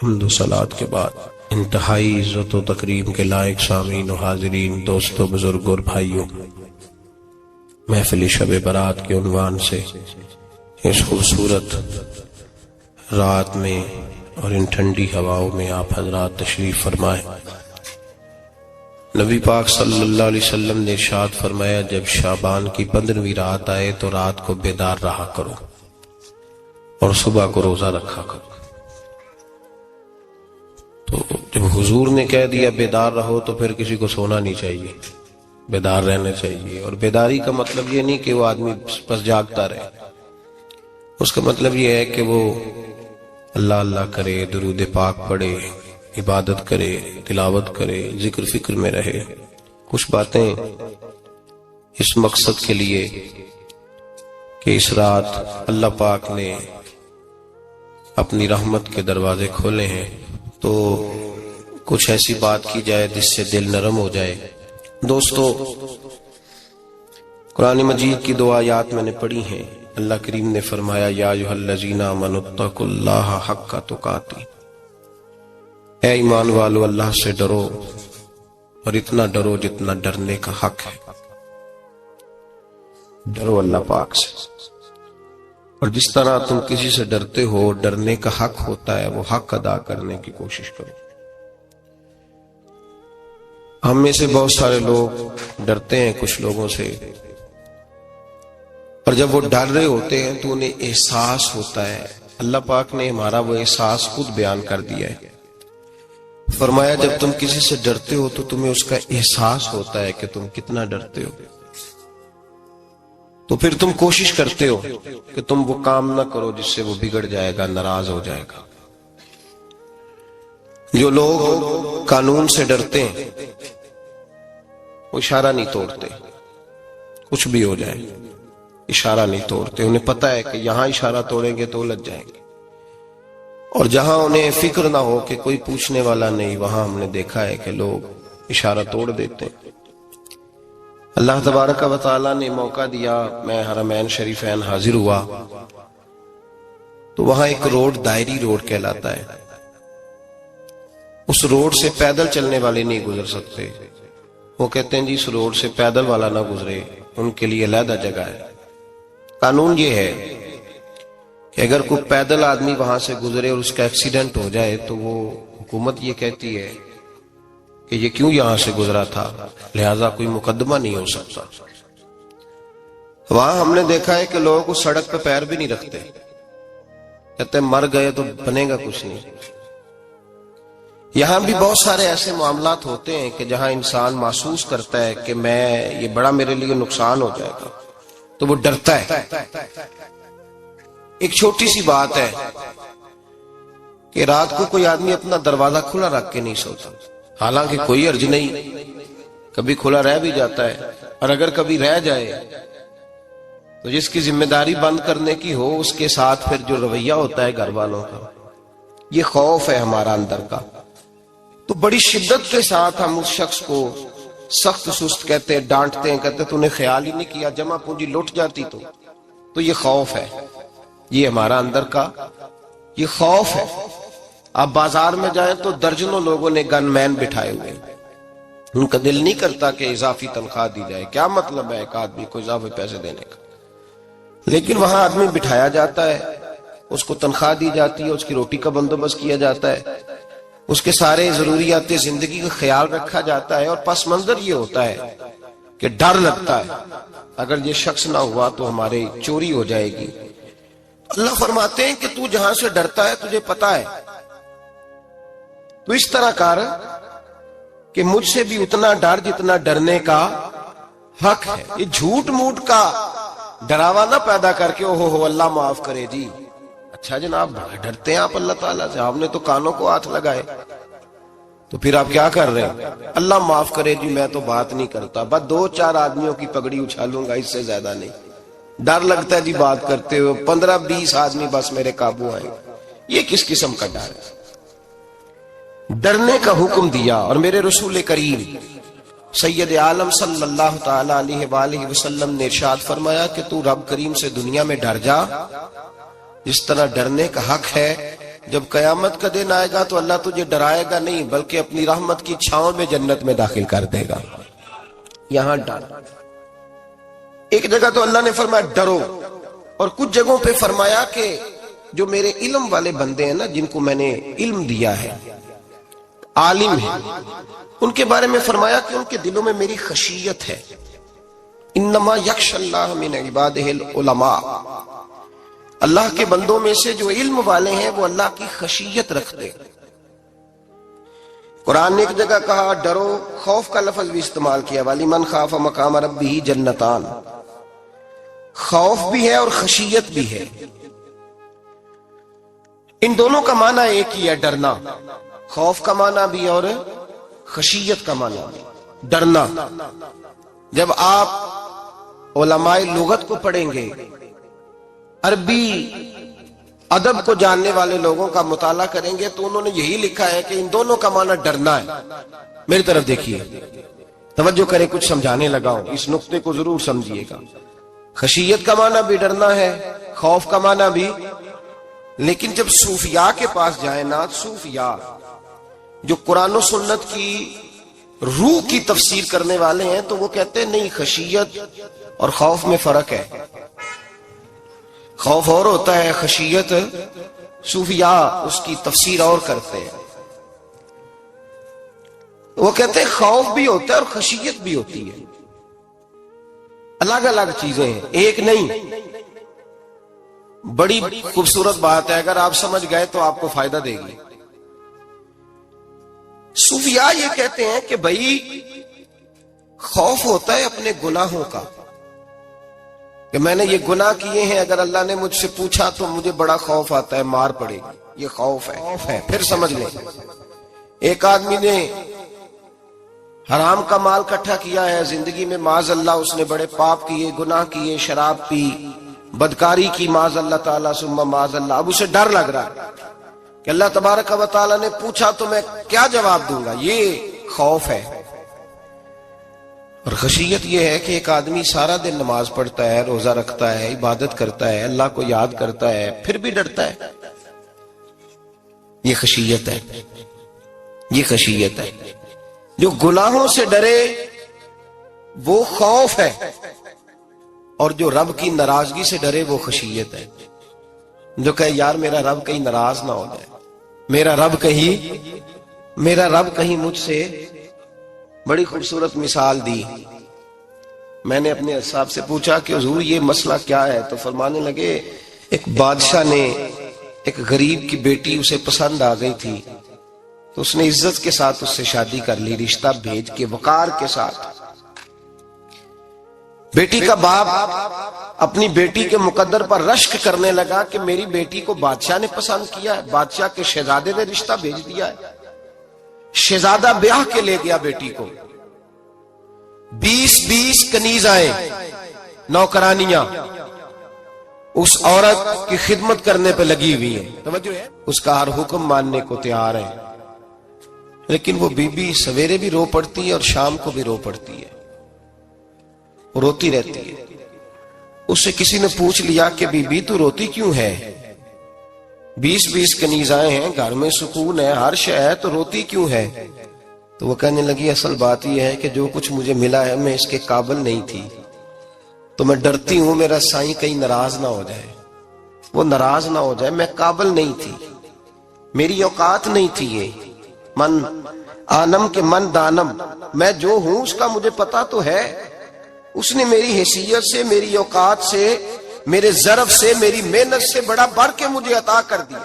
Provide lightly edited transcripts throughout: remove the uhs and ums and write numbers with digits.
حمد و صلات کے بعد انتہائی عزت و تکریم کے لائق سامعین و حاضرین، دوستوں، بزرگوں اور بھائیوں، محفل شب برات کے عنوان سے اس خوبصورت رات میں اور ان ٹھنڈی ہواؤں میں آپ حضرات تشریف فرمائیں۔ نبی پاک صلی اللہ علیہ وسلم نے ارشاد فرمایا، جب شعبان کی 15ویں رات آئے تو رات کو بیدار رہا کرو اور صبح کو روزہ رکھا کرو۔ تو جب حضور نے کہہ دیا بیدار رہو تو پھر کسی کو سونا نہیں چاہیے، بیدار رہنا چاہیے۔ اور بیداری کا مطلب یہ نہیں کہ وہ آدمی بس جاگتا رہے، اس کا مطلب یہ ہے کہ وہ اللہ اللہ کرے، درود پاک پڑھے، عبادت کرے، تلاوت کرے، ذکر فکر میں رہے۔ کچھ باتیں اس مقصد کے لیے کہ اس رات اللہ پاک نے اپنی رحمت کے دروازے کھولے ہیں، تو کچھ ایسی بات کی جائے جس سے دل نرم ہو جائے۔ دوستو، قرآن مجید کی 2 آیات میں نے پڑھی ہیں۔ اللہ کریم نے فرمایا، یا ایھا الذین آمنوا اتقوا اللہ حق تقاتہ، اے ایمان والو اللہ سے ڈرو اور اتنا ڈرو جتنا ڈرنے کا حق ہے۔ ڈرو اللہ پاک سے، اور جس طرح تم کسی سے ڈرتے ہو، ڈرنے کا حق ہوتا ہے، وہ حق ادا کرنے کی کوشش کرو۔ ہم میں سے بہت سارے لوگ ڈرتے ہیں کچھ لوگوں سے، اور جب وہ ڈر رہے ہوتے ہیں تو انہیں احساس ہوتا ہے۔ اللہ پاک نے ہمارا وہ احساس خود بیان کر دیا ہے۔ فرمایا، جب تم کسی سے ڈرتے ہو تو تمہیں اس کا احساس ہوتا ہے کہ تم کتنا ڈرتے ہو، تو پھر تم کوشش کرتے ہو کہ تم وہ کام نہ کرو جس سے وہ بگڑ جائے گا، ناراض ہو جائے گا۔ جو لوگ قانون سے ڈرتے ہیں وہ اشارہ نہیں توڑتے، کچھ بھی ہو جائے اشارہ نہیں توڑتے۔ انہیں پتہ ہے کہ یہاں اشارہ توڑیں گے تو الجھ جائیں گے، اور جہاں انہیں فکر نہ ہو کہ کوئی پوچھنے والا نہیں، وہاں ہم نے دیکھا ہے کہ لوگ اشارہ توڑ دیتے ہیں۔ اللہ تبارک و تعالیٰ نے موقع دیا، میں حرمین شریفین حاضر ہوا تو وہاں ایک روڈ دائری روڈ کہلاتا ہے۔ اس روڈ سے پیدل چلنے والے نہیں گزر سکتے۔ وہ کہتے ہیں جی اس روڈ سے پیدل والا نہ گزرے، ان کے لیے علیحدہ جگہ ہے۔ قانون یہ ہے کہ اگر کوئی پیدل آدمی وہاں سے گزرے اور اس کا ایکسیڈنٹ ہو جائے تو وہ حکومت یہ کہتی ہے کہ یہ کیوں یہاں سے گزرا تھا، لہذا کوئی مقدمہ نہیں ہو سکتا۔ وہاں ہم نے دیکھا ہے کہ لوگ اس سڑک پہ پیر بھی نہیں رکھتے، کہتے ہیں مر گئے تو بنے گا کچھ نہیں۔ یہاں بھی بہت سارے ایسے معاملات ہوتے ہیں کہ جہاں انسان محسوس کرتا ہے کہ یہ بڑا میرے لیے نقصان ہو جائے گا، تو وہ ڈرتا ہے۔ ایک چھوٹی سی بات ہے کہ رات کو کوئی آدمی اپنا دروازہ کھلا رکھ کے نہیں سوتا، حالانکہ کوئی حرج نہیں، کبھی کھلا رہ بھی جاتا ہے، اور اگر کبھی رہ جائے تو جس کی ذمہ داری بند کرنے کی ہو اس کے ساتھ پھر جو رویہ ہوتا ہے گھر والوں کا، یہ خوف ہے ہمارا اندر کا، تو بڑی شدت کے ساتھ ہم اس شخص کو سخت سست کہتے ہیں، ڈانٹتے ہیں، کہتے ہیں تو نے خیال ہی نہیں کیا، جمع پونجی لٹ جاتی تو یہ خوف ہے، یہ ہمارا اندر کا یہ خوف ہے۔ آپ بازار میں جائیں تو درجنوں لوگوں نے گن مین بٹھائے ہوئے ہیں، ان کا دل نہیں کرتا کہ اضافی تنخواہ دی جائے، کیا مطلب ہے ایک آدمی کو اضافی پیسے دینے کا، لیکن وہاں آدمی بٹھایا جاتا ہے، اس کو تنخواہ دی جاتی ہے، اس کی روٹی کا بندوبست کیا جاتا ہے، اس کے سارے ضروریات زندگی کا خیال رکھا جاتا ہے، اور پس منظر یہ ہوتا ہے کہ ڈر لگتا ہے اگر یہ شخص نہ ہوا تو ہمارے چوری ہو جائے گی۔ اللہ فرماتے ہیں کہ تو جہاں سے ڈرتا ہے تجھے پتا ہے، تو اس طرح کر کہ مجھ سے بھی اتنا ڈر جتنا ڈرنے کا حق ہے۔ یہ جھوٹ موٹ کا ڈراوا نہ پیدا کر کے اوہ اللہ معاف کرے جی، اچھا جناب بڑا ڈرتے ہیں آپ اللہ تعالیٰ سے، آپ نے تو کانوں کو ہاتھ لگائے، تو پھر آپ کیا کر رہے ہیں؟ اللہ معاف کرے جی میں تو بات نہیں کرتا، بس 2-4 آدمیوں کی پگڑی اچھالوں گا، اس سے زیادہ نہیں۔ ڈر لگتا ہے جی بات کرتے ہوئے، 15-20 آدمی بس میرے قابو آئیں، یہ کس قسم کا ڈر ہے؟ ڈرنے کا حکم دیا، اور میرے رسول کریم سید عالم صلی اللہ تعالی علیہ وآلہ وسلم نے ارشاد فرمایا کہ تو رب کریم سے دنیا میں ڈر جا، جس طرح ڈرنے کا حق ہے جب قیامت کا دن آئے گا تو اللہ تجھے ڈرائے گا نہیں بلکہ اپنی رحمت کی چھاؤں میں جنت میں داخل کر دے گا. یہاں ڈر. ایک جگہ تو اللہ نے فرمایا ڈرو، اور کچھ جگہوں پہ فرمایا کہ جو میرے علم والے بندے ہیں نا، جن کو میں نے علم دیا ہے، عالم ہیں، ان کے بارے میں فرمایا کہ ان کے دلوں میں میری خشیت ہے. انما یخشی اللہ من عبادہ العلماء، اللہ کے بندوں میں سے جو علم والے ہیں وہ اللہ کی خشیت رکھتے. قرآن نے ایک جگہ کہا ڈرو، خوف کا لفظ بھی استعمال کیا، وَلِمَنْ خَافَ مَقَامَ رَبِّهِ جَنَّتَانِ، خوف بھی ہے اور خشیت بھی ہے. ان دونوں کا معنی ایک ہی ہے، ڈرنا. خوف کا معنی بھی اور خشیت کا معنی بھی، ڈرنا. جب آپ علماء لغت کو پڑھیں گے، عربی ادب کو جاننے والے لوگوں کا مطالعہ کریں گے تو انہوں نے یہی لکھا ہے کہ ان دونوں کا معنی ڈرنا ہے. میری طرف دیکھیے، توجہ کریں، کچھ سمجھانے لگا ہوں، اس نقطے کو ضرور سمجھیے گا. خشیت کا معنی بھی ڈرنا ہے، خوف کا معنی بھی. لیکن جب صوفیاء کے پاس جائیں نا، صوفیاء جو قرآن و سنت کی روح کی تفسیر کرنے والے ہیں، تو وہ کہتے ہیں نہیں، خشیت اور خوف میں فرق ہے. خوف اور ہوتا ہے، خشیت صوفیاء اس کی تفسیر اور کرتے ہیں. وہ کہتے ہیں خوف بھی ہوتا ہے اور خشیت بھی ہوتی ہے، الگ الگ چیزیں ہیں، ایک نہیں. بڑی خوبصورت بات ہے، اگر آپ سمجھ گئے تو آپ کو فائدہ دے گی. صوفیاء یہ کہتے ہیں کہ بھائی خوف ہوتا ہے اپنے گناہوں کا، کہ میں نے یہ گناہ کیے ہیں، اگر اللہ نے مجھ سے پوچھا تو مجھے بڑا خوف آتا ہے، مار پڑے گی، یہ خوف ہے. پھر سمجھ لیں، ایک آدمی نے حرام کا مال کٹھا کیا ہے زندگی میں، معاذ اللہ اس نے بڑے پاپ کیے، گناہ کیے، شراب پی، بدکاری کی، معاذ اللہ تعالیٰ ثم معاذ اللہ. اب اسے ڈر لگ رہا ہے کہ اللہ تبارک و تعالیٰ نے پوچھا تو میں کیا جواب دوں گا. یہ خوف ہے. اور خشیت یہ ہے کہ ایک آدمی سارا دن نماز پڑھتا ہے، روزہ رکھتا ہے، عبادت کرتا ہے، اللہ کو یاد کرتا ہے، پھر بھی ڈرتا ہے. یہ خشیت ہے، یہ خشیت ہے. جو گناہوں سے ڈرے وہ خوف ہے، اور جو رب کی ناراضگی سے ڈرے وہ خشیت ہے. جو کہے یار میرا رب کہیں ناراض نہ ہو جائے، میرا رب کہیں مجھ سے. بڑی خوبصورت مثال دی. میں نے اپنے صاحب سے پوچھا کہ حضور یہ مسئلہ کیا ہے، تو فرمانے لگے ایک بادشاہ نے ایک غریب کی بیٹی اسے پسند آ گئی تھی، تو اس نے عزت کے ساتھ اس سے شادی کر لی، رشتہ بھیج کے وقار کے ساتھ. بیٹی کا باپ اپنی بیٹی کے مقدر پر رشک کرنے لگا کہ میری بیٹی کو بادشاہ نے پسند کیا ہے، بادشاہ کے شہزادے نے رشتہ بھیج دیا ہے. شہزادہ بیاہ کے لے گیا بیٹی کو. 20 کنیزائیں، نوکرانیاں اس عورت کی خدمت کرنے پہ لگی ہوئی ہیں، توجہ ہے، اس کا ہر حکم ماننے کو تیار ہے. لیکن وہ بی بی سویرے بھی رو پڑتی ہے اور شام کو بھی رو پڑتی ہے، روتی رہتی ہے. اس سے کسی نے پوچھ لیا کہ بی بی تو روتی کیوں ہے؟ 20 کنیزائیں ہیں، گھر میں سکون ہے، ہر شے ہے، تو روتی کیوں ہے؟ تو وہ کہنے لگی اصل بات یہ ہے کہ جو کچھ مجھے ملا ہے میں اس کے قابل نہیں تھی، تو میں ڈرتی ہوں میرا سائیں کہیں ناراض نہ ہو جائے، وہ ناراض نہ ہو جائے. میں قابل نہیں تھی، میری اوقات نہیں تھی. یہ من آنم کے من دانم، میں جو ہوں اس کا مجھے پتا تو ہے. اس نے میری حیثیت سے، میری اوقات سے، میرے ظرف سے، میری محنت سے بڑا بڑھ کے مجھے عطا کر دیا.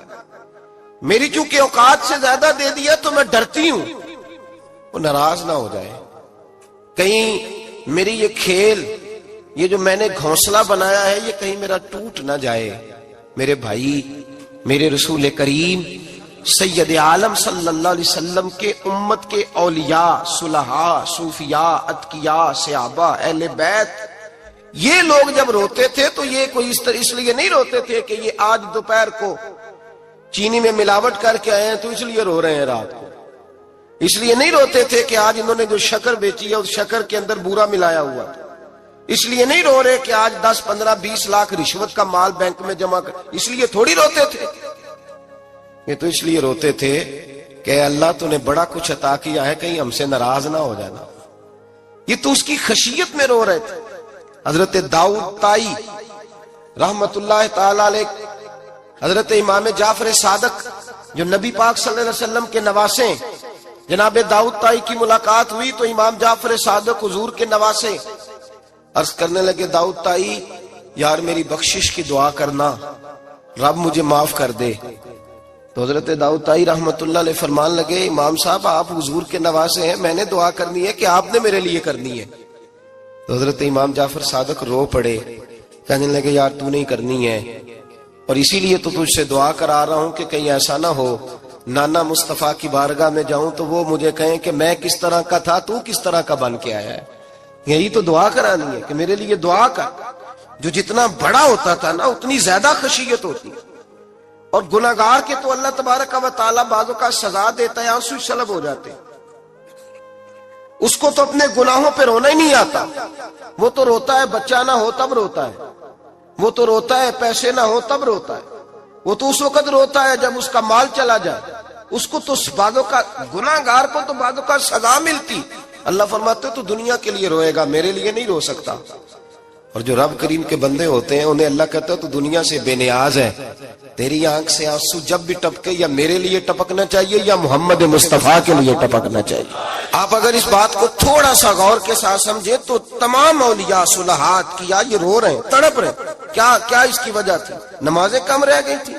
میری چونکہ اوقات سے زیادہ دے دیا تو میں ڈرتی ہوں وہ ناراض نہ ہو جائے، کہیں میری یہ کھیل، یہ جو میں نے گھونسلہ بنایا ہے، یہ کہیں میرا ٹوٹ نہ جائے. میرے بھائی، میرے رسول کریم سید عالم صلی اللہ علیہ وسلم کے امت کے اولیاء، صلحاء، صوفیاء، اتقیاء، صحابہ، اہل بیت، یہ لوگ جب روتے تھے تو یہ کوئی اس لیے نہیں روتے تھے کہ یہ آج دوپہر کو چینی میں ملاوٹ کر کے آئے ہیں تو اس لیے رو رہے ہیں رات کو. اس لیے نہیں روتے تھے کہ آج انہوں نے جو شکر بیچی ہے اس شکر کے اندر بورا ملایا ہوا تھا. اس لیے نہیں رو رہے کہ آج 10 15 20 لاکھ رشوت کا مال بینک میں جمع کر، اس لیے تھوڑی روتے تھے. یہ تو اس لیے روتے تھے کہ اللہ تو نے بڑا کچھ عطا کیا ہے، کہیں ہم سے ناراض نہ ہو جانا. یہ تو اس کی خشیت میں رو رہے تھے. حضرت داؤد طائی رحمت اللہ تعالی علیہ، حضرت امام جعفر صادق جو نبی پاک صلی اللہ علیہ وسلم کے نواسے، جناب داؤد طائی کی ملاقات ہوئی تو امام جعفر صادق حضور کے نواسے عرض کرنے لگے، داؤد طائی یار میری بخشش کی دعا کرنا، رب مجھے معاف کر دے. تو حضرت داؤد طائی رحمت اللہ علیہ فرمان لگے، امام صاحب آپ حضور کے نواسے ہیں، میں نے دعا کرنی ہے کہ آپ نے میرے لیے کرنی ہے؟ تو حضرت امام جعفر صادق رو پڑے، کہنے لگے یار تو نہیں کرنی ہے، اور اسی لیے تو تجھ سے دعا کرا رہا ہوں کہ کہیں ایسا نہ ہو نانا مصطفیٰ کی بارگاہ میں جاؤں تو وہ مجھے کہیں کہ میں کس طرح کا تھا تو کس طرح کا بن کے آیا ہے. یہی تو دعا کرانی ہے کہ میرے لیے دعا کر. جو جتنا بڑا ہوتا تھا نا اتنی زیادہ خشیت ہوتی. اور گناہگار کے تو اللہ تبارک و تعالیٰ بعضوں کا سزا دیتا ہے، آنسو سلب ہو جاتے. اس کو تو اپنے گناہوں پہ رونا ہی نہیں آتا. وہ تو روتا ہے بچہ نہ ہو تب روتا ہے، وہ تو روتا ہے پیسے نہ ہو تب روتا ہے، وہ تو اس وقت روتا ہے جب اس کا مال چلا جائے. اس کو تو بعضوں کا گناہگار کو تو بعضوں کا سزا ملتی. اللہ فرماتے تو دنیا کے لیے روئے گا، میرے لیے نہیں رو سکتا. اور جو رب کریم کے بندے ہوتے ہیں انہیں اللہ کہتا ہے تو دنیا سے بے نیاز ہے، تیری آنکھ سے آنسو جب بھی ٹپکے یا میرے لیے ٹپکنا چاہیے یا محمد مصطفیٰ کے لیے ٹپکنا چاہیے. آپ اگر اس بات کو تھوڑا سا غور کے ساتھ سمجھے تو تمام اولیاء صلحات کیا یہ رو رہے ہیں، تڑپ رہے ہیں. کیا اس کی وجہ تھی؟ نمازیں کم رہ گئی تھی،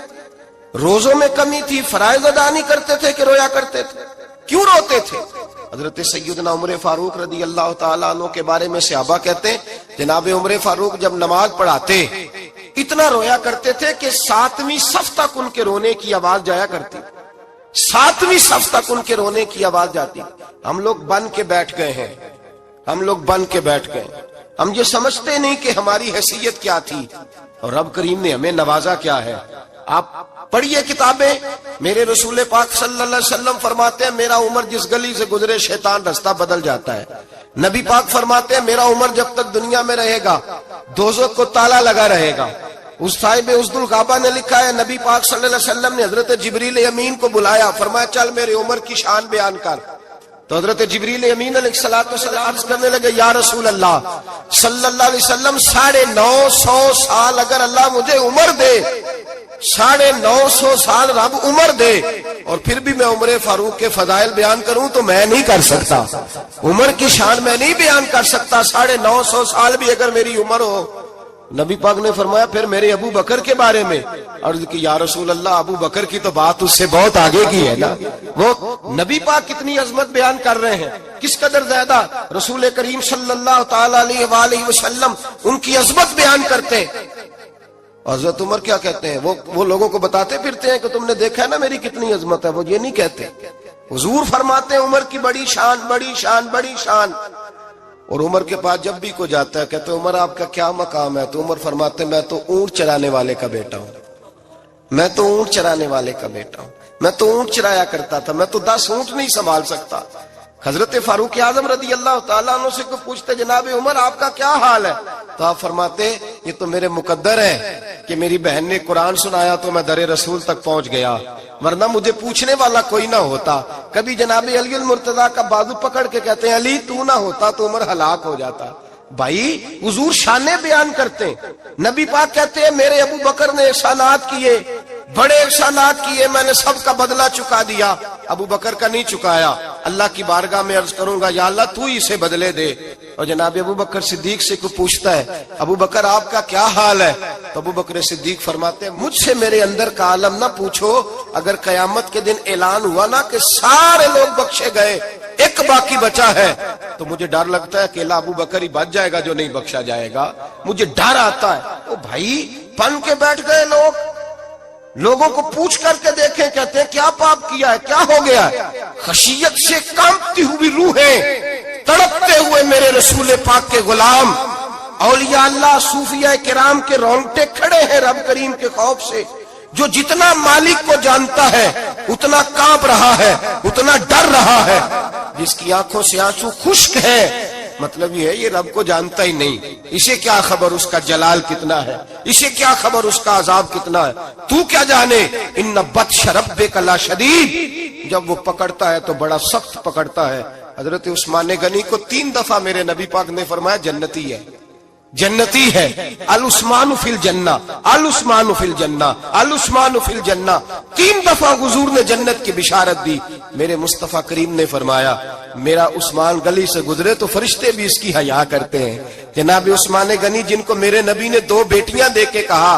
روزوں میں کمی تھی، فرائض ادا نہیں کرتے تھے کہ رویا کرتے تھے؟ کیوں روتے تھے؟ حضرت سیدنا عمر فاروق رضی اللہ تعالیٰ عنہ کے بارے میں صحابہ کہتے ہیں جناب عمر فاروق جب نماز پڑھاتے اتنا رویا کرتے تھے کہ 7ویں صف تک ان کے رونے کی آواز جایا کرتی. 7ویں صف تک ان کے رونے کی آواز جاتی. ہم لوگ بن کے بیٹھ گئے ہیں، ہم لوگ بن کے بیٹھ گئے. ہم یہ سمجھتے نہیں کہ ہماری حیثیت کیا تھی اور رب کریم نے ہمیں نوازا کیا ہے. آپ پڑھیے کتابیں، میرے رسول پاک صلی اللہ علیہ وسلم فرماتے ہیں میرا عمر جس گلی سے گزرے شیطان رستہ بدل جاتا ہے. نبی پاک فرماتے ہیں میرا عمر جب تک دنیا میں رہے گا دوزخ کو تالا لگا رہے گا. اس صاحب عزد الغابہ نے لکھا ہے نبی پاک صلی اللہ علیہ وسلم نے حضرت جبریل امین کو بلایا، فرمایا چل میرے عمر کی شان بیان کر. تو حضرت جبریل امین علیہ السلام عرض کرنے لگے یا رسول اللہ صلی اللہ علیہ وسلم 950 سال اگر اللہ مجھے عمر دے، 950 سال رب عمر دے اور پھر بھی میں عمر فاروق کے فضائل بیان کروں تو میں نہیں کر سکتا. عمر کی شان میں نہیں بیان کر سکتا. 950 سال بھی اگر میری عمر ہو. نبی پاک نے فرمایا پھر میرے ابو بکر کے بارے میں. عرض کی یا رسول اللہ ابو بکر کی تو بات اس سے بہت آگے کی ہے نا. وہ نبی پاک کتنی عظمت بیان کر رہے ہیں، کس قدر زیادہ رسول کریم صلی اللہ تعالی علیہ وآلہ وسلم ان کی عظمت بیان کرتے. حضرت عمر کیا کہتے ہیں؟ وہ لوگوں کو بتاتے پھرتے ہیں کہ تم نے دیکھا ہے نا میری کتنی عظمت ہے. وہ یہ نہیں کہتے. حضور فرماتے ہیں عمر کی بڑی شان بڑی شان بڑی شان. اور عمر کے پاس جب بھی کوئی جاتا ہے کہتے ہیں عمر آپ کا کیا مقام ہے؟ تو عمر فرماتے ہیں میں تو اونٹ چرانے والے کا بیٹا ہوں، میں تو اونٹ چرانے والے کا بیٹا ہوں، میں تو اونٹ چرایا کرتا تھا، میں تو 10 اونٹ نہیں سنبھال سکتا. حضرت فاروق اعظم رضی اللہ تعالیٰ عنہ سے کو پوچھتے جناب عمر آپ کا کیا حال ہے؟ تو آپ فرماتے یہ تو میرے مقدر ہے کہ میری بہن نے قرآن سنایا تو میں در رسول تک پہنچ گیا، ورنہ مجھے پوچھنے والا کوئی نہ ہوتا. کبھی جناب علی المرتضیٰ کا بازو پکڑ کے کہتے ہیں علی تو نہ ہوتا تو عمر ہلاک ہو جاتا. بھائی حضور شانے بیان کرتے ہیں. نبی پاک کہتے ہیں میرے ابو بکر نے احسانات کیے، بڑے احسانات کیے، میں نے سب کا بدلہ چکا دیا، ابو بکر کا نہیں چکایا. اللہ کی بارگاہ میں عرض کروں گا یا اللہ تو ہی اسے بدلے دے. اور جناب ابو بکر صدیق سے کوئی پوچھتا ہے ابو بکر آپ کا کیا حال ہے؟ تو ابو بکر صدیق فرماتے ہیں مجھ سے میرے اندر کا عالم نہ پوچھو، اگر قیامت کے دن اعلان ہوا نا کہ سارے لوگ بخشے گئے ایک باقی بچا ہے تو مجھے ڈر لگتا ہے کہ اکیلا ابو بکر ہی بچ جائے گا جو نہیں بخشا جائے گا. مجھے ڈر آتا ہے. او بھائی بن کے بیٹھ گئے لوگ، لوگوں کو پوچھ کر کے دیکھیں، کہتے ہیں کیا پاپ کیا ہے، کیا ہو گیا ہے؟ خشیت سے کانپتی ہوئی روحیں، تڑپتے ہوئے میرے رسول پاک کے غلام اولیاء اللہ صوفیاء کرام کے رونگٹے کھڑے ہیں رب کریم کے خوف سے. جو جتنا مالک کو جانتا ہے اتنا کانپ رہا ہے، اتنا ڈر رہا ہے. جس کی آنکھوں سے آنسو خشک ہے مطلب یہ ہے یہ رب کو جانتا ہی نہیں، اسے کیا خبر اس کا جلال کتنا ہے، اسے کیا خبر اس کا عذاب کتنا ہے، تو کیا جانے، ان بطش ربک لشدید، جب وہ پکڑتا ہے تو بڑا سخت پکڑتا ہے۔ حضرت عثمان غنی کو 3 دفعہ میرے نبی پاک نے فرمایا جنتی ہے، جنتی ہے، العثمان فی الجنہ، العثمان فی الجنہ، العثمان فی الجنہ، 3 دفعہ حضور نے جنت کی بشارت دی۔ میرے مصطفیٰ کریم نے فرمایا میرا عثمان گلی سے گزرے تو فرشتے بھی اس کی حیا کرتے ہیں۔ جناب عثمان غنی جن کو میرے نبی نے 2 بیٹیاں دے کے کہا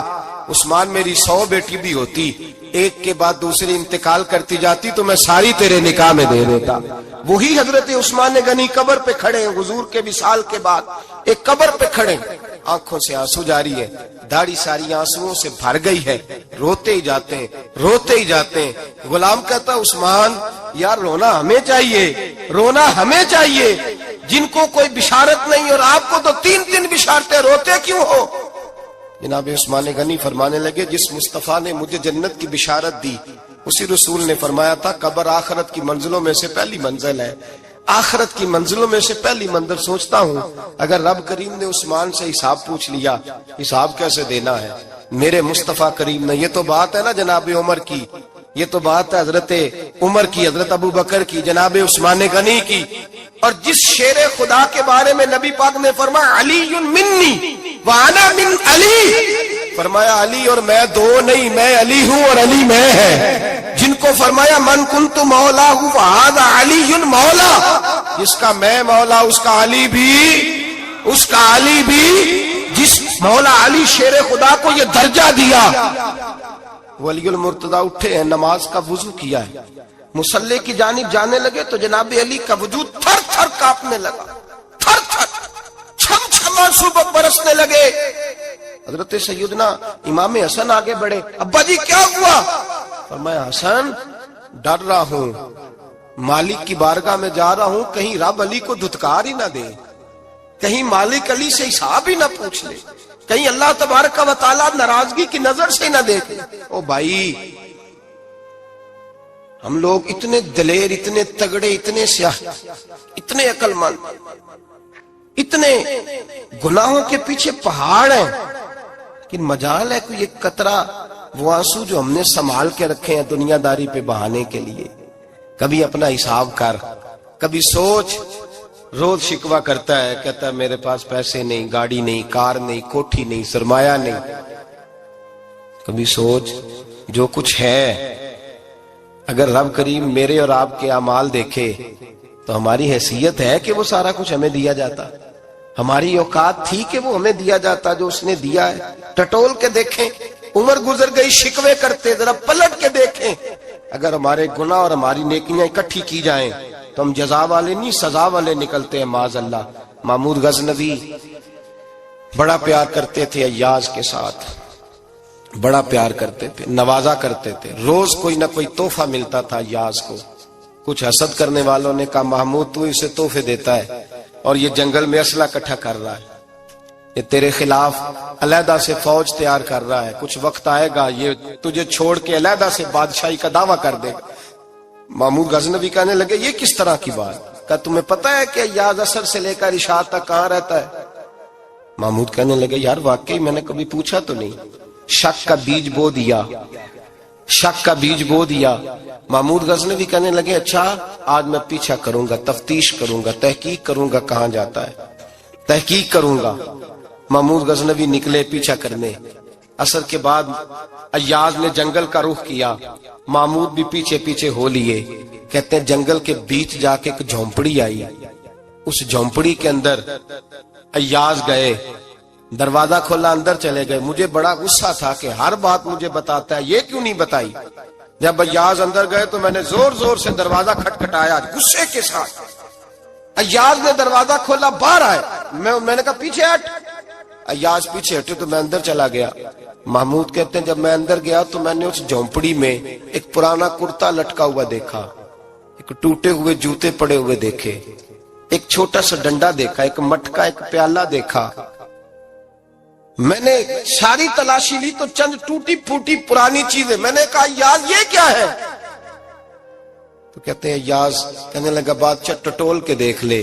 عثمان میری 100 بیٹی بھی ہوتی، ایک کے بعد دوسری انتقال کرتی جاتی تو میں ساری تیرے نکاح میں دے دیتا، وہی حضرت عثمان غنی قبر پہ کھڑے ہیں حضور کے وصال کے بعد، ایک قبر پہ کھڑے، آنکھوں سے آنسو جاری ہے، داڑھی ساری آنسوؤں سے بھر گئی ہے، روتے ہی جاتے ہیں، روتے ہی جاتے ہیں۔ غلام کہتا عثمان یار رونا ہمیں چاہیے، رونا ہمیں چاہیے، جن کو کوئی بشارت نہیں اور آپ کو تو 3 بشارتیں، روتے کیوں ہو؟ جناب عثمان غنی فرمانے لگے جس مصطفیٰ نے مجھے جنت کی بشارت دی اسی رسول نے فرمایا تھا قبر آخرت کی منزلوں میں سے پہلی منزل ہے، آخرت کی منزلوں میں سے پہلی منزل۔ سوچتا ہوں اگر رب کریم نے عثمان سے حساب پوچھ لیا حساب کیسے دینا ہے؟ میرے مصطفیٰ کریم نے، یہ تو بات ہے نا جناب عمر کی، یہ تو بات ہے حضرت عمر کی، حضرت ابو بکر کی، جناب عثمان غنی کی، اور جس شیر خدا کے بارے میں نبی پاک نے فرمایا علی منی وانا من علی، فرمایا علی اور میں 2 نہیں، میں علی ہوں اور علی میں ہے، جن کو فرمایا من کنت مولا ہوں وہذا علی مولا، جس کا میں مولا اس کا علی بھی، اس کا علی بھی، جس مولا علی شیر خدا کو یہ درجہ دیا۔ ولی المرتضی اٹھے ہیں، نماز کا وضو کیا ہے، مصلی کی جانب جانے لگے تو جناب علی کا وجود تھر تھر کانپنے لگا، تھر تھر، چھم چھم آنسو برسنے لگے۔ حضرت سیدنا امام حسن آگے بڑھے، ابا جی کیا ہوا؟ فرمایا حسن ڈر رہا ہوں، مالک کی بارگاہ میں جا رہا ہوں، کہیں رب علی کو دھتکار ہی نہ دے، کہیں مالک علی سے حساب ہی نہ پوچھ لے، کہیں اللہ تبارک و تعالیٰ ناراضگی کی نظر سے نہ دیکھ لے۔ او بھائی ہم لوگ اتنے دلیر، اتنے تگڑے، اتنے سیاہ، اتنے عقل مند، اتنے گناہوں کے پیچھے پہاڑ ہیں، لیکن مجال ہے کوئی ایک قطرہ وہ آنسو جو ہم نے سنبھال کے رکھے ہیں دنیا داری پہ بہانے کے لیے۔ کبھی اپنا حساب کر، کبھی سوچ، روز شکوہ کرتا ہے، کہتا ہے میرے پاس پیسے نہیں، گاڑی نہیں، کار نہیں، کوٹھی نہیں، سرمایہ نہیں۔ کبھی سوچ جو کچھ ہے اگر رب کریم میرے اور آپ کے اعمال دیکھے تو ہماری حیثیت ہے کہ وہ سارا کچھ ہمیں دیا جاتا، ہماری اوقات تھی کہ وہ ہمیں دیا جاتا جو اس نے دیا ہے۔ ٹٹول کے دیکھیں، عمر گزر گئی شکوے کرتے، ذرا پلٹ کے دیکھیں، اگر ہمارے گناہ اور ہماری نیکیاں اکٹھی کی جائیں تو ہم جزا والے نہیں سزا والے نکلتے ہیں معاذ اللہ۔ محمود غزنوی بڑا پیار کرتے تھے ایاز کے ساتھ، بڑا پیار کرتے تھے، نوازا کرتے تھے، روز کوئی نہ کوئی تحفہ ملتا تھا ایاز کو۔ کچھ حسد کرنے والوں نے کہا محمود تو اسے تحفے دیتا ہے اور یہ جنگل میں اسلحہ اکٹھا کر رہا ہے، یہ تیرے خلاف علیحدہ سے فوج تیار کر رہا ہے، کچھ وقت آئے گا یہ تجھے چھوڑ کے علیحدہ سے بادشاہی کا دعویٰ کر دے گا۔ محمود غزنوی کہنے لگے یہ کس طرح کی بات؟ کہا تمہیں پتہ ہے کہ ایاز عصر سے لے کر عشاء تک کہاں رہتا ہے؟ محمود کہنے لگے یار واقعی میں نے کبھی پوچھا تو نہیں، شک کا بیج بو دیا، شک کا بیج بو دیا۔ محمود غزنوی کہنے لگے اچھا آج میں پیچھا کروں گا، تفتیش کروں گا، تحقیق کروں گا کہاں جاتا ہے، تحقیق کروں گا۔ محمود غزنوی نکلے پیچھا کرنے، عصر کے بعد ایاز نے جنگل کا رخ کیا، محمود بھی پیچھے پیچھے ہو لیے۔ کہتے ہیں جنگل کے بیچ جا کے ایک جھونپڑی آئی، اس جھونپڑی کے اندر ایاز گئے، دروازہ کھولا اندر چلے گئے۔ مجھے بڑا غصہ تھا کہ ہر بات مجھے بتاتا ہے، یہ کیوں نہیں بتائی؟ جب ایاز اندر گئے تو میں نے زور زور سے دروازہ کھٹکھٹایا غصے کے ساتھ۔ ایاز نے دروازہ کھولا، باہر آئے، میں نے کہا پیچھے ہٹ۔ ایاز پیچھے ہٹے تو میں اندر چلا گیا۔ محمود کہتے ہیں جب میں اندر گیا تو میں نے اس جھونپڑی میں ایک پرانا کرتا لٹکا ہوا دیکھا، ایک ٹوٹے ہوئے جوتے پڑے ہوئے دیکھے، ایک چھوٹا سا ڈنڈا دیکھا، ایک مٹکا، ایک پیالہ دیکھا۔ میں نے ساری تلاشی لی تو چند ٹوٹی پھوٹی پرانی چیزیں۔ میں نے کہا یاز یہ کیا ہے؟ تو کہتے ہیں یاز کہنے لگا بادشاہ ٹٹول کے دیکھ لے،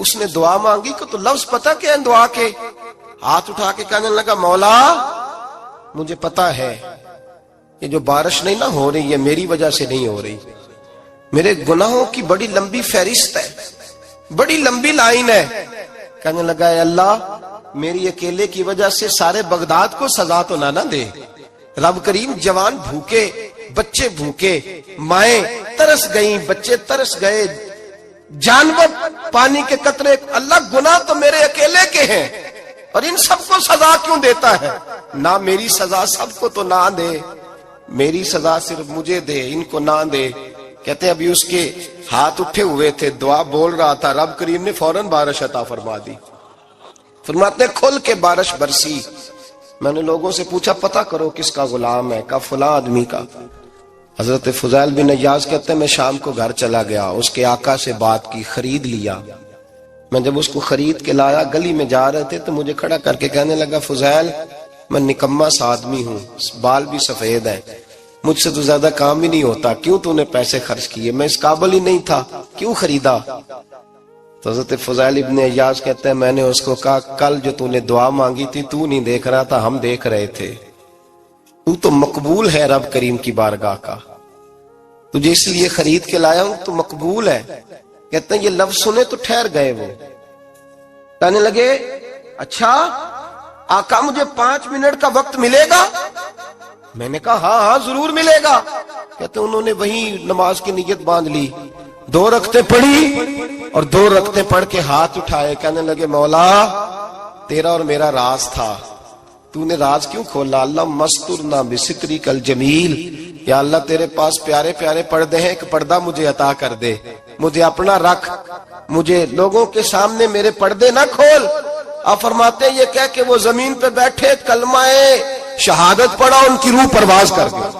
اس نے دعا مانگی کہ تو لفظ پتہ کیا ہے دعا کے؟ ہاتھ اٹھا کے کہنے لگا مولا مجھے پتا ہے یہ جو بارش نہیں نہ ہو رہی ہے میری وجہ سے نہیں ہو رہی، میرے گناہوں کی بڑی لمبی فہرست ہے، بڑی لمبی لائن ہے۔ کہنے لگا اے اللہ میری اکیلے کی وجہ سے سارے بغداد کو سزا تو نہ دے۔ رب کریم جوان بھوکے، بچے بھوکے، مائیں ترس گئیں، بچے ترس گئے، جانور پانی کے قطرے، اللہ گناہ تو میرے اکیلے کے ہیں اور ان سب کو سزا کیوں دیتا ہے؟ نہ میری سزا سب کو تو نہ دے، میری سزا صرف مجھے دے، ان کو نہ دے۔ کہتے ہیں ابھی اس کے ہاتھ اٹھے ہوئے تھے، دعا بول رہا تھا، رب کریم نے فوراً بارش عطا فرما دی۔ فرماتے ہیں کھل کے بارش برسی۔ میں نے لوگوں سے پوچھا پتہ کرو کس کا غلام ہے، کہا فلاں آدمی کا۔ حضرت فضیل بن عیاض کہتے ہیں میں شام کو گھر چلا گیا، اس کے آقا سے بات کی، خرید لیا۔ میں جب اس کو خرید کے لایا، گلی میں جا رہے تھے تو مجھے کھڑا کر کے کہنے لگا فضیل میں نکما سا آدمی ہوں، بال بھی سفید ہیں، مجھ سے تو زیادہ کام ہی نہیں ہوتا، کیوں تو نے پیسے خرچ کیے؟ میں اس قابل ہی نہیں تھا، کیوں خریدا؟ تو حضرت فضیل ابن عیاض کہتے ہیں میں نے اس کو کہا کل جو تو نے دعا مانگی تھی تو نہیں دیکھ رہا تھا، ہم دیکھ رہے تھے، تو تو مقبول ہے رب کریم کی بارگاہ کا، تجھے اس لیے خرید کے لایا ہوں تو مقبول ہے۔ کہتے ہیں یہ لفظ سنے تو ٹھہر گئے، وہ کہنے لگے اچھا آقا مجھے 5 منٹ کا وقت ملے گا؟ میں نے کہا ہاں ہاں ضرور ملے گا۔ کہتے ہیں انہوں نے وہیں نماز کی نیت باندھ لی، 2 رکعتیں پڑھی اور 2 رکعتیں پڑھ کے ہاتھ اٹھائے، کہنے لگے مولا تیرا اور میرا راز تھا، تو نے راز کیوں کھولا؟ اللہ مسترنا بسترک الجمیل، یا اللہ تیرے پاس پیارے پیارے پردے ہیں، ایک پردہ مجھے عطا کر دے، مجھے اپنا رکھ، مجھے لوگوں کے سامنے میرے پردے نہ کھول۔ آپ فرماتے ہیں یہ کہہ کہ وہ زمین پہ بیٹھے کلمہ شہادت پڑھا، ان کی روح پرواز کر گئی۔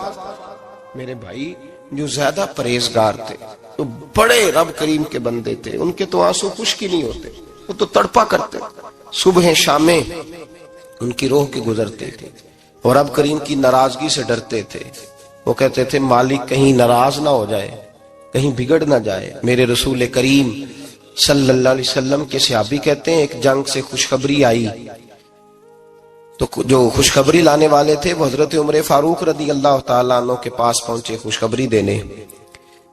میرے بھائی جو زیادہ پرہیزگار تھے، تو بڑے رب کریم کے بندے تھے، ان کے تو آنسو خشک ہی نہیں ہوتے، وہ تو تڑپا کرتے، صبح شامیں ان کی روح کے گزرتے تھے اور رب کریم کی ناراضگی سے ڈرتے تھے۔ وہ کہتے تھے مالک کہیں ناراض نہ ہو جائے، کہیں بگڑ نہ جائے۔ میرے رسول کریم صلی اللہ علیہ وسلم کے صحابی کہتے ہیں ایک جنگ سے خوشخبری آئی، تو جو خوشخبری لانے والے تھے وہ حضرت عمر فاروق رضی اللہ تعالیٰ عنہ کے پاس پہنچے خوشخبری دینے۔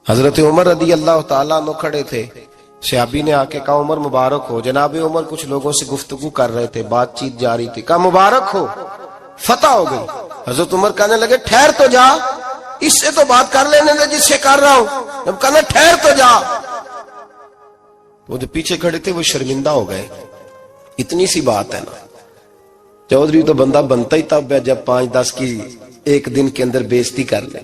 حضرت عمر رضی اللہ تعالیٰ عنہ کھڑے تھے، صحابی نے آ کے کہا عمر مبارک ہو۔ جناب عمر کچھ لوگوں سے گفتگو کر رہے تھے، بات چیت جاری تھی، کہا مبارک ہو فتح ہو گئی۔ حضرت عمر کہنے لگے ٹھہر تو جا، اس سے تو بات کر لینے دے جس سے کر رہا ہوں، جب کہنا ٹھہر تو جا۔ وہ جو پیچھے کھڑے تھے وہ شرمندہ ہو گئے، اتنی سی بات ہے نا، چودھری تو بندہ بنتا ہی تب ہے جب 5-10 کی ایک دن کے اندر بےزتی کر لے،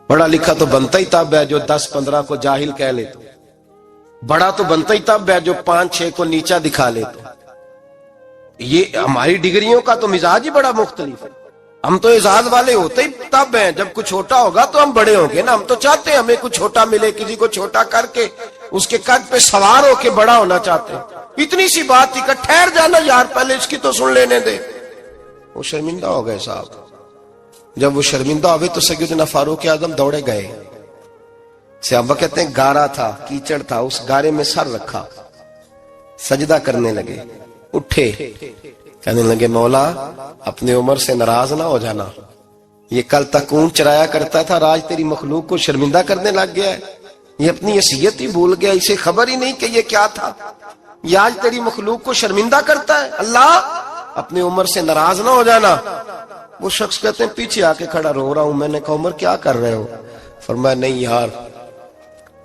بڑا لکھا تو بنتا ہی تب ہے جو 10-15 کو جاہل کہہ لے، تو بڑا تو بنتا ہی تب ہے جو 5-6 کو نیچا دکھا لے۔ تو یہ ہماری ڈگریوں کا تو مزاج ہی بڑا مختلف ہے، ہم تو اعزاز والے ہوتے ہی تب ہیں جب کچھ چھوٹا ہوگا تو ہم بڑے ہوں گے نا، ہم تو چاہتے ہیں ہمیں کچھ چھوٹا ملے، کسی کو چھوٹا کر کے اس کے قد پہ سوار ہو کے بڑا ہونا چاہتے ہیں۔ اتنی سی بات تھی کہ ٹھہر جانا یار پہلے اس کی تو سن لینے دے۔ وہ شرمندہ ہو گئے صاحب، جب وہ شرمندہ ہوئے تو سیدنا فاروق اعظم دوڑے گئے۔ صحابہ کہتے ہیں گارا تھا، کیچڑ تھا، اس گارے میں سر رکھا، سجدہ کرنے لگے، اٹھے، کہنے لگے مولا اپنے عمر سے ناراض نہ ہو جانا، یہ کل تک اونٹ چرایا کرتا تھا، آج تیری مخلوق کو شرمندہ کرنے لگ گیا ہے، یہ اپنی حیثیت ہی بھول گیا، اسے خبر ہی نہیں کہ یہ کیا تھا، یہ آج تیری مخلوق کو شرمندہ کرتا ہے، اللہ اپنے عمر سے ناراض نہ ہو جانا۔ وہ شخص کہتے ہیں پیچھے آ کے کھڑا رو رہا ہوں، میں نے کہا عمر کیا کر رہے ہو؟ فرمایا نہیں یار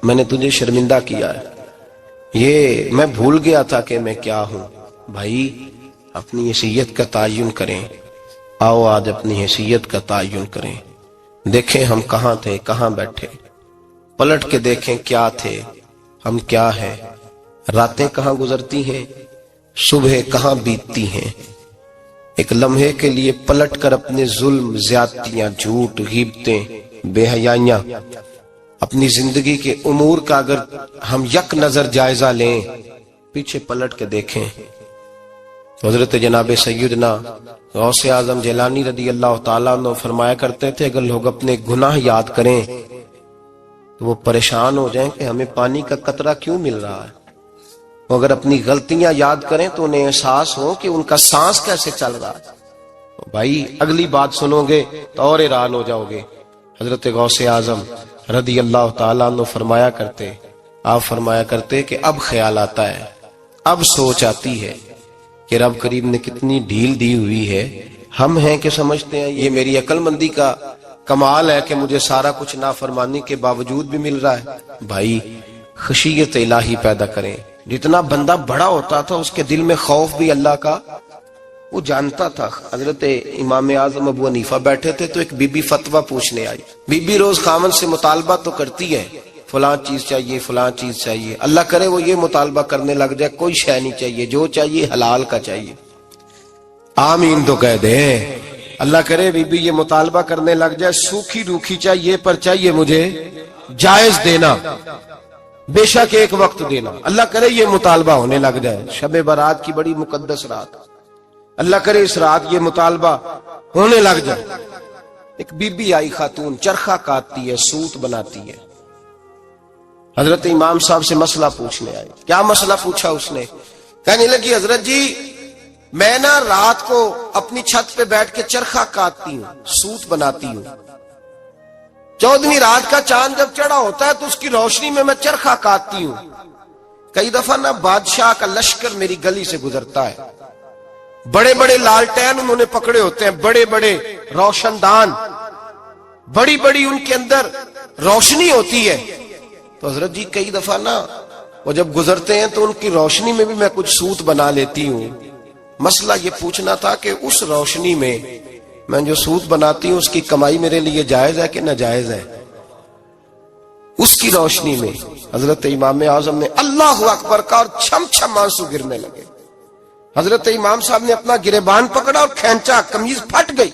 میں نے تجھے شرمندہ کیا ہے، یہ میں بھول گیا تھا کہ میں کیا ہوں۔ بھائی اپنی حیثیت کا تعین کریں، آؤ آج اپنی حیثیت کا تعین کریں، دیکھیں ہم کہاں تھے، کہاں بیٹھے، پلٹ کے دیکھیں کیا تھے، ہم کیا ہیں، راتیں کہاں گزرتی ہیں، صبح کہاں بیتتی ہیں۔ ایک لمحے کے لیے پلٹ کر اپنے ظلم، زیادتیاں، جھوٹ، غیبتیں، بے حیائیاں، اپنی زندگی کے امور کا اگر ہم یک نظر جائزہ لیں، پیچھے پلٹ کے دیکھیں، حضرت جناب سیدنا غوث اعظم جیلانی رضی اللہ تعالیٰ عنہ فرمایا کرتے تھے اگر لوگ اپنے گناہ یاد کریں تو وہ پریشان ہو جائیں کہ ہمیں پانی کا قطرہ کیوں مل رہا ہے، وہ اگر اپنی غلطیاں یاد کریں تو انہیں احساس ہو کہ ان کا سانس کیسے چل رہا ہے. بھائی اگلی بات سنو گے تو اور حیران ہو جاؤ گے. حضرت غوث اعظم رضی اللہ تعالیٰ عنہ فرمایا کرتے کہ اب خیال آتا ہے، اب سوچ آتی ہے کہ رب کریم نے کتنی ڈھیل دی ہوئی ہے. ہم ہیں کہ سمجھتے ہیں یہ میری عقل مندی کا کمال ہے کہ مجھے سارا کچھ نافرمانی کے باوجود بھی مل رہا ہے. بھائی خشیت الہی پیدا کریں. جتنا بندہ بڑا ہوتا تھا اس کے دل میں خوف بھی اللہ کا وہ جانتا تھا. حضرت امام اعظم ابو حنیفہ بیٹھے تھے تو ایک بی بی فتویٰ پوچھنے آئی. بی بی روز خاوند سے مطالبہ تو کرتی ہے، فلاں چیز چاہیے فلاں چیز چاہیے. اللہ کرے وہ یہ مطالبہ کرنے لگ جائے کوئی شے نہیں چاہیے، جو چاہیے حلال کا چاہیے. آمین تو کہہ دے. اللہ کرے بی بی یہ مطالبہ کرنے لگ جائے سوکھی روکھی چاہیے پر چاہیے مجھے جائز دینا، بے شک ایک وقت دینا. اللہ کرے یہ مطالبہ ہونے لگ جائے. شب برات کی بڑی مقدس رات، اللہ کرے اس رات یہ مطالبہ ہونے لگ جائے. ایک بی بی آئی خاتون، چرخہ کاٹتی ہے، سوت بناتی ہے. حضرت امام صاحب سے مسئلہ پوچھنے آئی. کیا مسئلہ پوچھا اس نے؟ کہنے لگی حضرت جی میں نا رات کو اپنی چھت پہ بیٹھ کے چرخہ کاٹتی ہوں، سوت بناتی ہوں. 14ویں رات کا چاند جب چڑھا ہوتا ہے تو اس کی روشنی میں میں چرخہ کاٹتی ہوں. کئی دفعہ نا بادشاہ کا لشکر میری گلی سے گزرتا ہے، بڑے بڑے لالٹین انہوں نے پکڑے ہوتے ہیں، بڑے بڑے روشن دان، بڑی بڑی ان کے اندر روشنی ہوتی ہے. تو حضرت جی کئی دفعہ نا وہ جب گزرتے ہیں تو ان کی روشنی میں بھی میں کچھ سوت بنا لیتی ہوں. مسئلہ یہ پوچھنا تھا کہ اس روشنی میں جو سوت بناتی ہوں اس کی کمائی میرے لیے جائز ہے کہ ناجائز ہے؟ اس کی روشنی میں حضرت امام اعظم نے اللہ اکبر کا اور چھم چھم آنسو گرنے لگے. حضرت امام صاحب نے اپنا گریبان پکڑا اور کھینچا، قمیض پھٹ گئی.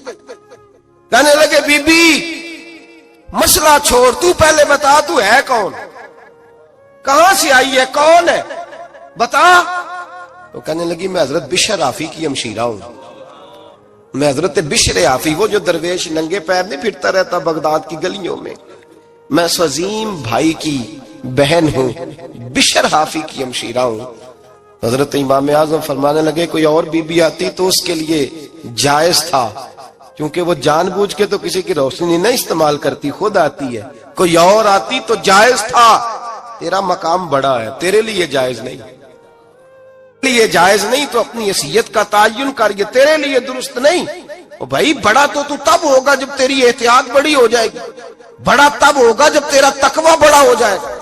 کہنے لگے بی بی مسئلہ چھوڑ، تو پہلے بتا تو ہے کون، کہاں سے آئی ہے، کون ہے بتا. تو کہنے لگی میں حضرت بشر حافی کی ہمشیرہ ہوں. میں حضرت بشر حافی، وہ جو درویش ننگے پیر نہیں پھرتا رہتا بغداد کی گلیوں میں، میں اس عظیم بھائی کی بہن ہوں، بشر حافی کی ہمشیرہ ہوں. حضرت امام اعظم فرمانے لگے کوئی اور بی بی آتی تو اس کے لیے جائز تھا، کیونکہ وہ جان بوجھ کے تو کسی کی روشنی نہیں استعمال کرتی، خود آتی ہے. کوئی اور آتی تو جائز تھا، تیرا مقام بڑا ہے، تیرے لیے جائز نہیں. لیے جائز نہیں تو اپنی حیثیت کا تعین کر، یہ تیرے لیے درست نہیں. بھائی بڑا تو تب ہوگا جب تیری احتیاط بڑی ہو جائے گی، بڑا تب ہوگا جب تیرا تقوی بڑا ہو جائے گا،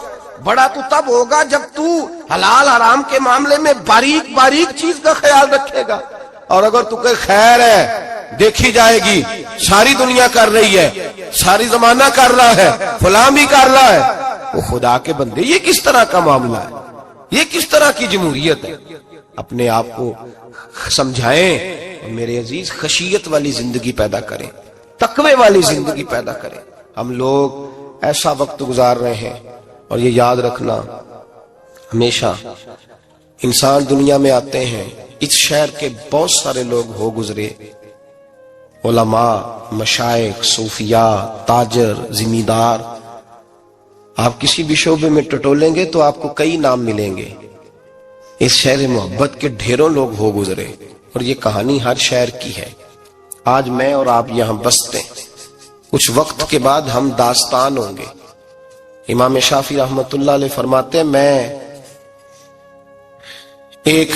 بڑا تو تب ہوگا جب تو حلال حرام کے معاملے میں باریک باریک چیز کا خیال رکھے گا. اور اگر تو کہ خیر ہے دیکھی جائے گی، ساری دنیا کر رہی ہے، ساری زمانہ کر رہا ہے، فلاں بھی کر رہا ہے، وہ خدا کے بندے یہ کس طرح کا معاملہ ہے، یہ کس طرح کی جمہوریت ہے؟ اپنے آپ کو سمجھائیں اور میرے عزیز خشیت والی زندگی پیدا کریں، تقوی والی زندگی پیدا کریں. ہم لوگ ایسا وقت گزار رہے ہیں، اور یہ یاد رکھنا ہمیشہ انسان دنیا میں آتے ہیں، اس شہر کے بہت سارے لوگ ہو گزرے، علماء، مشائخ، صوفیاء، تاجر، زمیندار. آپ کسی بھی شعبے میں ٹٹولیں گے تو آپ کو کئی نام ملیں گے. اس شہر محبت کے ڈھیروں لوگ ہو گزرے، اور یہ کہانی ہر شہر کی ہے. آج میں اور آپ یہاں بستے ہیں، کچھ وقت کے بعد ہم داستان ہوں گے. امام شافعی رحمت اللہ علیہ فرماتے ہیں میں ایک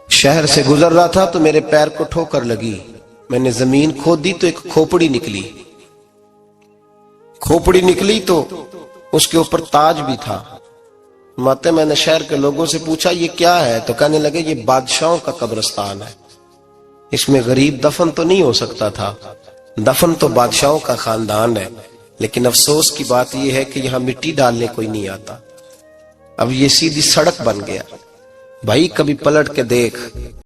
شہر سے گزر رہا تھا تو میرے پیر کو ٹھوکر لگی، میں نے زمین کھودی تو ایک کھوپڑی نکلی. کھوپڑی نکلی تو اس کے اوپر تاج بھی تھا. ماتے میں نے شہر کے لوگوں سے پوچھا یہ کیا ہے؟ تو کہنے لگے یہ بادشاہوں کا قبرستان ہے، اس میں غریب دفن تو نہیں ہو سکتا تھا، دفن تو بادشاہوں کا خاندان ہے. لیکن افسوس کی بات یہ ہے کہ یہاں مٹی ڈالنے کوئی نہیں آتا، اب یہ سیدھی سڑک بن گیا. بھائی کبھی پلٹ کے دیکھ